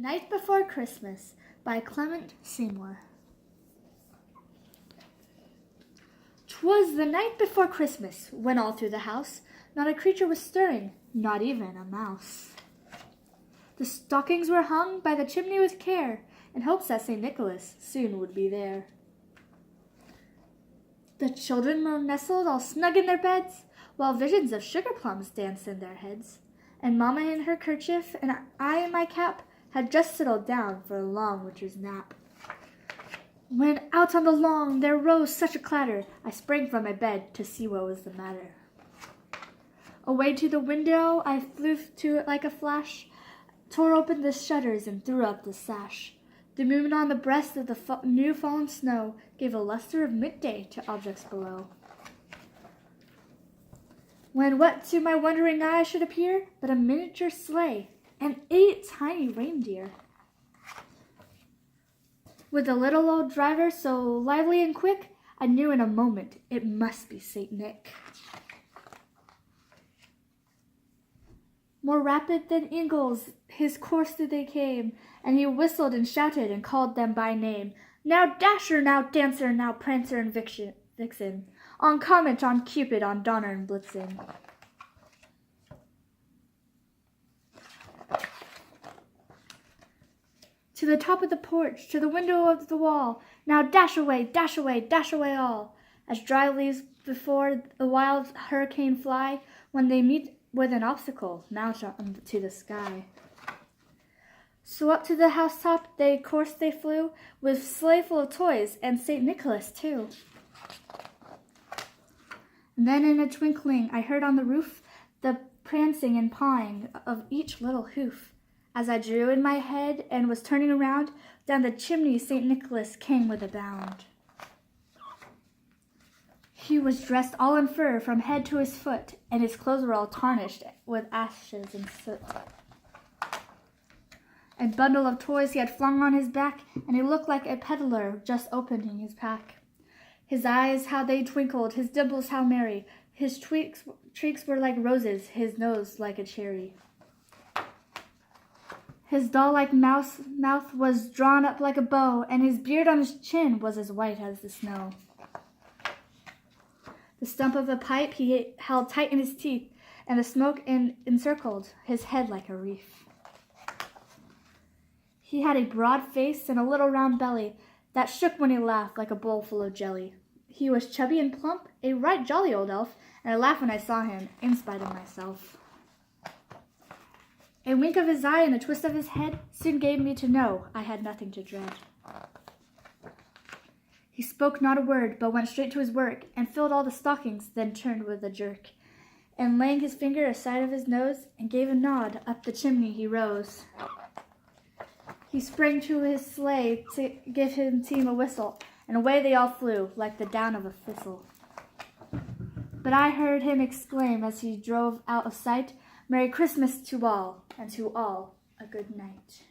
Night Before Christmas by Clement Seymour. 'Twas the night before Christmas, when all through the house not a creature was stirring, not even a mouse. The stockings were hung by the chimney with care, in hopes that St. Nicholas soon would be there. The children were nestled all snug in their beds, while visions of sugar plums danced in their heads, and Mamma in her kerchief and I in my cap had just settled down for a long winter's nap. When out on the lawn there rose such a clatter, I sprang from my bed to see what was the matter. Away to the window I flew to it like a flash, tore open the shutters and threw up the sash. The moon on the breast of the new fallen snow gave a luster of midday to objects below. When what to my wondering eye should appear but a miniature sleigh and 8 tiny reindeer, with a little old driver so lively and quick, I knew in a moment it must be St. Nick. More rapid than eagles his course they came, and he whistled and shouted and called them by name. Now Dasher, now Dancer, now Prancer and Vixen, on Comet, on Cupid, on Donner and Blitzen. To the top of the porch, to the window of the wall, now dash away, dash away, dash away all, as dry leaves before a wild hurricane fly, when they meet with an obstacle, mount on to the sky. So up to the housetop they flew, with sleigh full of toys, and St. Nicholas too. And then in a twinkling I heard on the roof the prancing and pawing of each little hoof. As I drew in my head and was turning around, down the chimney St. Nicholas came with a bound. He was dressed all in fur from head to his foot, and his clothes were all tarnished with ashes and soot. A bundle of toys he had flung on his back, and he looked like a peddler just opening his pack. His eyes, how they twinkled, his dimples how merry, his cheeks were like roses, his nose like a cherry. His doll-like mouth was drawn up like a bow, and his beard on his chin was as white as the snow. The stump of a pipe he held tight in his teeth, and the smoke encircled his head like a wreath. He had a broad face and a little round belly that shook when he laughed like a bowl full of jelly. He was chubby and plump, a right jolly old elf, and I laughed when I saw him, in spite of myself. A wink of his eye and a twist of his head soon gave me to know I had nothing to dread. He spoke not a word, but went straight to his work, and filled all the stockings, then turned with a jerk, and laying his finger aside of his nose, and gave a nod, up the chimney he rose. He sprang to his sleigh to give his team a whistle, and away they all flew, like the down of a thistle. But I heard him exclaim as he drove out of sight, "Merry Christmas to all, and to all a good night."